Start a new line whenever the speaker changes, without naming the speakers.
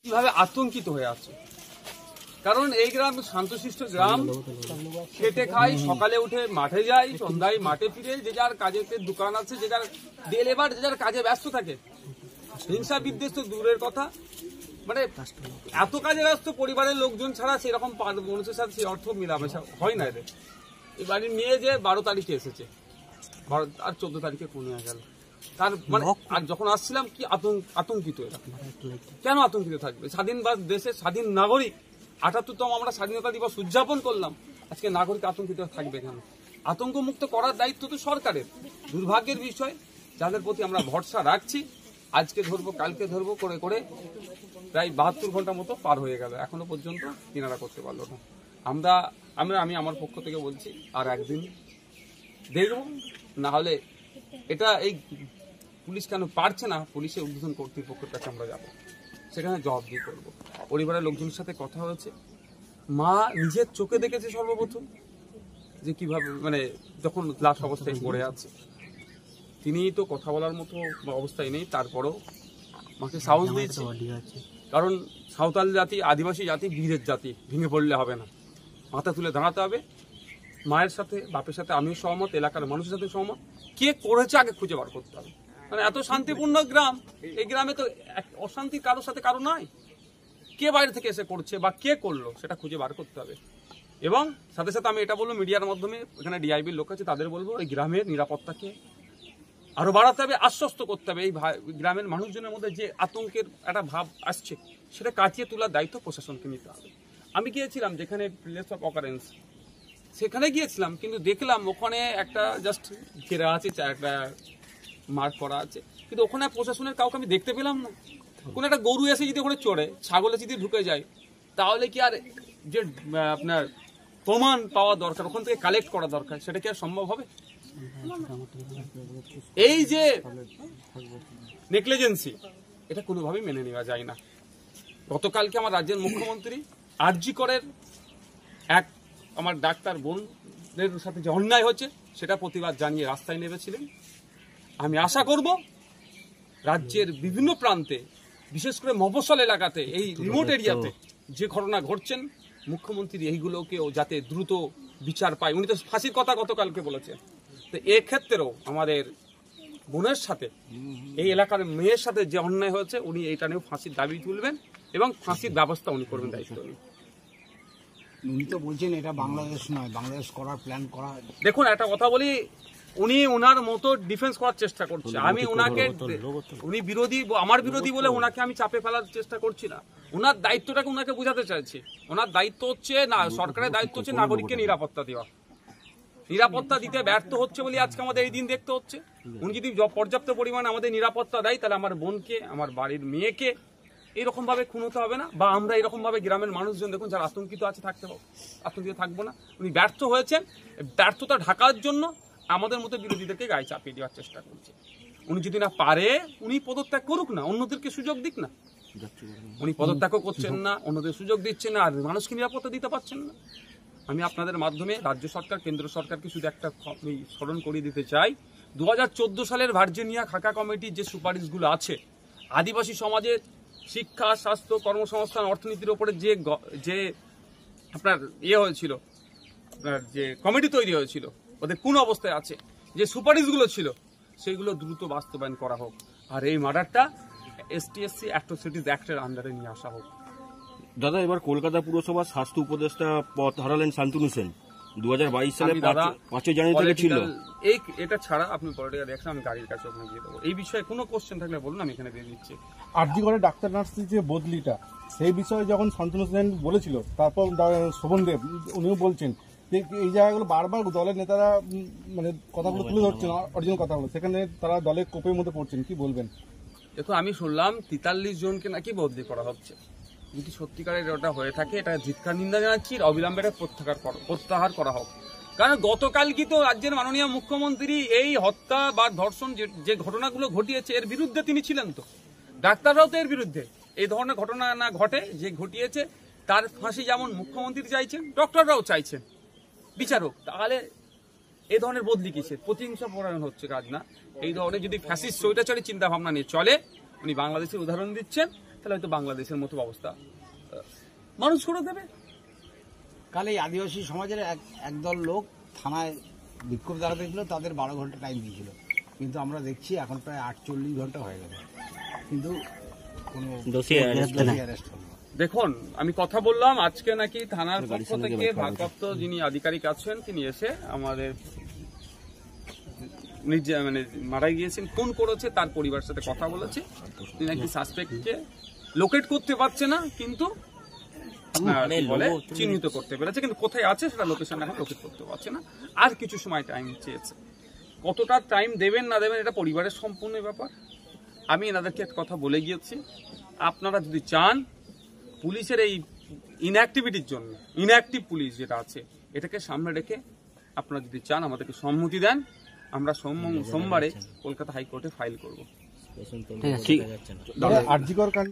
কিভাবে আতঙ্কিত হয়ে আছে, কারণ এই গ্রাম শান্তশিষ্ট গ্রাম, খেটে খাই, সকালে উঠে মাঠে যাই, সন্ধ্যায় মাঠে ফিরে, যে যার কাজের দোকান আছে, যে যার ডে লেবার, যে যার কাজে ব্যস্ত থাকে। হিংসা বিদ্বেষ তো দূরের কথা, মানে এত কাজে ব্যস্ত পরিবারের লোকজন ছাড়া সেরকম মানুষের সাথে সেই অর্থ মিলামেশা হয় না এদের। এই বাড়ির মেয়ে যে 12 তারিখে এসেছে, আর 14 তারিখে খুন হয়ে গেল। তার মানে আর যখন আসছিলাম কি আতঙ্কিত এরা। কেন আতঙ্কিত থাকবে? স্বাধীন দেশের স্বাধীন নাগরিক, 78তম আমরা স্বাধীনতা দিবস উদযাপন করলাম, আজকে নাগরিক আতঙ্কিত থাকবে কেন? আতঙ্ক মুক্ত করার দায়িত্ব তো সরকারের। দুর্ভাগ্যের বিষয়, যাদের প্রতি আমরা ভরসা রাখছি, আজকে ধরবো কালকে ধরবো করে করে প্রায় 72 ঘন্টা মতো পার হয়ে গেল, এখনো পর্যন্ত কিনারা করতে পারলো না। আমি আমার পক্ষ থেকে বলছি, আর একদিন দেখব, না হলে এটা এই পুলিশ কেন পারছে না, পুলিশের ঊর্ধ্বতন কর্তৃপক্ষের কাছে আমরা যাবো, সেখানে জবাবদিহি করবো। পরিবারের লোকজনের সাথে কথা হয়েছে, মা নিজের চোখে দেখেছে সর্বপ্রথম যে কিভাবে, মানে যখন লাশ অবস্থায় পড়ে আছে, তিনি তো কথা বলার মতো অবস্থায় নেই, তারপরও মাকে সাহস দিয়েছে। কারণ সাঁওতাল জাতি, আদিবাসী জাতি, বীরের জাতি, ভেঙে পড়লে হবে না, মাথা তুলে দাঁড়াতে হবে। মায়ের সাথে, বাপের সাথে আমিও সহমত, এলাকার মানুষের সাথে সহমত। কে করেছে আগে খুঁজে বার করতে হবে। মানে এত শান্তিপূর্ণ গ্রাম, এই গ্রামে তো অশান্তি কারোর সাথে কারো নাই। কে বাইরে থেকে এসে করছে বা কে করলো সেটা খুঁজে বার করতে হবে। এবং সাথে সাথে আমি এটা বলবো, মিডিয়ার মাধ্যমে, এখানে ডিআইবির লোক আছে, তাদের বলবো এই গ্রামের নিরাপত্তাকে আরো বাড়াতে হবে, আশ্বস্ত করতে হবে। এই গ্রামের মানুষজনের মধ্যে যে আতঙ্কের একটা ভাব আসছে, সেটা কাটিয়ে তোলার দায়িত্ব প্রশাসনকে নিতে হবে। আমি গিয়েছিলাম যেখানে প্লেস অফ অকারেন্স, সেখানে গিয়েছিলাম, কিন্তু দেখলাম ওখানে একটা জাস্ট ঘেরা আছে, একটা মার্ক করা আছে, কিন্তু ওখানে প্রশাসনের কাউকে আমি দেখতে পেলাম না। কোনো একটা গরু এসে যদি ওখানে চড়ে, ছাগলে যদি ঢুকে যায়, তাহলে কি আর যে আপনার প্রমাণ পাওয়া দরকার, ওখান থেকে কালেক্ট করা দরকার, সেটা কি আর সম্ভব হবে? এই যে নেগলিজেন্সি, এটা কোনোভাবেই মেনে নেওয়া যায় না। গতকালকে আমার রাজ্যের মুখ্যমন্ত্রী আরজি করের এক আমার ডাক্তার বোনের সাথে যে অন্যায় হচ্ছে, সেটা প্রতিবাদ জানিয়ে রাস্তায় নেমেছিলেন। আমি আশা করব রাজ্যের বিভিন্ন প্রান্তে, বিশেষ করে মফস্বল এলাকাতে, এই রিমোট এরিয়াতে যে ঘটনা ঘটছেন, মুখ্যমন্ত্রী এইগুলোকেও যাতে দ্রুত বিচার পায়। উনি তো ফাঁসির কথা গতকালকে বলেছেন। তো এক্ষেত্রেও আমাদের বোনের সাথে, এই এলাকার মেয়ের সাথে যে অন্যায় হয়েছে, উনি এইটা নিয়েও ফাঁসির দাবি তুলবেন এবং ফাঁসির ব্যবস্থা উনি করবেন, দায়িত্ব নিয়ে।
উনি তো বলছেন এটা বাংলাদেশ নয়, বাংলাদেশ করার প্ল্যান করা।
দেখুন, একটা কথা বলি, উনি ওনার মতো ডিফেন্স করার চেষ্টা করছে। আমি ওনাকে, উনি বিরোধী, আমার বিরোধী বলে ওনাকে আমি চাপে ফেলার চেষ্টা করছি না। ওনার দায়িত্বটাকে ওনাকে বোঝাতে চাইছি। ওনার দায়িত্ব হচ্ছে না, সরকারের দায়িত্ব হচ্ছে নাগরিককে নিরাপত্তা দেওয়া। নিরাপত্তা দিতে ব্যর্থ হচ্ছে বলে আজকে আমাদের এই দিন দেখতে হচ্ছে। উনি যদি পর্যাপ্ত পরিমাণে আমাদের নিরাপত্তা দেয়, তাহলে আমার বোনকে, আমার বাড়ির মেয়েকে এরকম ভাবে খুন হতে হবে না, বা আমরা এরকম ভাবে গ্রামের মানুষজন দেখুন যারা আতঙ্কিত আছে আতঙ্কিত থাকবো না। উনি ব্যর্থ হয়েছেন, ব্যর্থতা ঢাকার জন্য আমাদের মতো বিরোধীদেরকে গায়ে চাপিয়ে দেওয়ার চেষ্টা করছে। উনি যদি না পারে, উনি পদত্যাগ করুক না, অন্যদেরকে সুযোগ দিক না। উনি পদত্যাগও করছেন না, অন্যদের সুযোগ দিচ্ছেন না, আর মানুষকে নিরাপত্তা দিতে পারছেন না। আমি আপনাদের মাধ্যমে রাজ্য সরকার, কেন্দ্র সরকারকে শুধু একটা স্মরণ করিয়ে দিতে চাই, 2014 সালের ভার্জিনিয়া খাকা কমিটির যে সুপারিশগুলো আছে, আদিবাসী সমাজের শিক্ষা, স্বাস্থ্য, কর্মসংস্থান, অর্থনীতির উপরে যে আপনার হয়েছিল, আপনার যে কমিটি তৈরি হয়েছিল, ওদের কোন অবস্থায় আছে, যে সুপারিশগুলো ছিল, সেগুলো দ্রুত বাস্তবায়ন করা হোক। আর এই মার্ডারটা STSC অ্যাট্রোসিটিজ অ্যাক্টের আন্ডারে নিয়ে আসা হোক।
দাদা, এবার কলকাতা পুরসভার স্বাস্থ্য উপদেষ্টা পদ হারালেন শান্তনু সেন। 2022 সালে 5 জানুয়ারি থেকে ছিল।
এটা ছাড়া আপনি পলিটিক্যাল রিঅ্যাকশন, আমি গাড়ির কাছে ওখানে দিয়ে দেবো। এই বিষয়ে কোনো কোশ্চেন থাকলে বলুন, আমি এখানে দিয়ে দিচ্ছি।
আরজি করে ডাক্তার নার্সের যে বদলিটা, সেই বিষয়ে যখন শান্তনু সেন বলেছিল, তারপর শোভনদেব উনিও বলছেন যে এই জায়গাগুলো বারবার দলের নেতারা মানে কথাগুলো তুলে ধরছেন, অরিজিনাল কথাগুলো, সেখানে তারা দলের কোপের মধ্যে পড়ছেন। কি বলবেন?
দেখুন, আমি শুনলাম 43 জনকে নাকি বদলি করা হচ্ছে। যদি সত্যিকারের ওটা হয়ে থাকে, এটা ধিক্কার নিন্দা জানাচ্ছি, অবিলম্বে প্রত্যাহার করা হোক। কারণ গতকাল কি তো রাজ্যের মাননীয় মুখ্যমন্ত্রী এই হত্যা বা ধর্ষণ যে ঘটনাগুলো ঘটিয়েছে, এর বিরুদ্ধে তিনি ছিলেন। তো ডাক্তাররাও তো এর বিরুদ্ধে, এই ধরনের ঘটনা না ঘটে, যে ঘটিয়েছে তার ফাঁসি যেমন মুখ্যমন্ত্রী চাইছেন, ডক্টররাও চাইছেন, বিচারক। তাহলে এই ধরনের বদলি কিসের? প্রতিহিংসা পরায়ণ হচ্ছে কাজ না। এই ধরনের যদি ফ্যাসিস্ট স্বৈরাচারী চিন্তা ভাবনা নিয়ে চলে, উনি বাংলাদেশের উদাহরণ দিচ্ছেন, তাহলে হয়তো বাংলাদেশের মতো ব্যবস্থা মানুষ করে দেবে।
কাল এই আদিবাসী সমাজের একদল লোক থানায় বিক্ষোভ দেখাতে ছিল, তাদের 12 ঘন্টা টাইম দিয়েছিল, কিন্তু আমরা দেখছি এখন প্রায় 48 ঘন্টা হয়ে গেল, কিন্তু কোনো
দোষী arrest
অ্যারেস্ট হলো না।
দেখুন, আমি কথা বললাম আজকে নাকি থানার পক্ষ থেকে ভারপ্রাপ্ত যিনি আধিকারিক আছেন তিনি এসে আমাদের মানে মারা গিয়েছেন ফোন করেছে, তার পরিবারের সাথে কথা বলেছে, তিনি নাকি সাসপেক্টকে লোকেট করতে পারছে না, কিন্তু বলে চিহ্নিত করতে পেরেছে, কিন্তু কোথায় আছে সেটা লোকেশন এখন লোকেট করতে পারছে না। আর কিছু সময় টাইম চেয়েছে, কতটা টাইম দেবেন না দেবেন এটা পরিবারের সম্পূর্ণ ব্যাপার। আমি এনাদেরকে একটা কথা বলে গিয়েছি, আপনারা যদি চান পুলিশের এই ইনঅ্যাক্টিভিটির জন্য, ইনঅ্যাক্টিভ পুলিশ যেটা আছে এটাকে সামনে রেখে আপনারা যদি চান আমাদেরকে সম্মতি দেন, আমরা সোমবারে কলকাতা হাইকোর্টে ফাইল করব।
ঠিক
আরজিকর কাণ্ড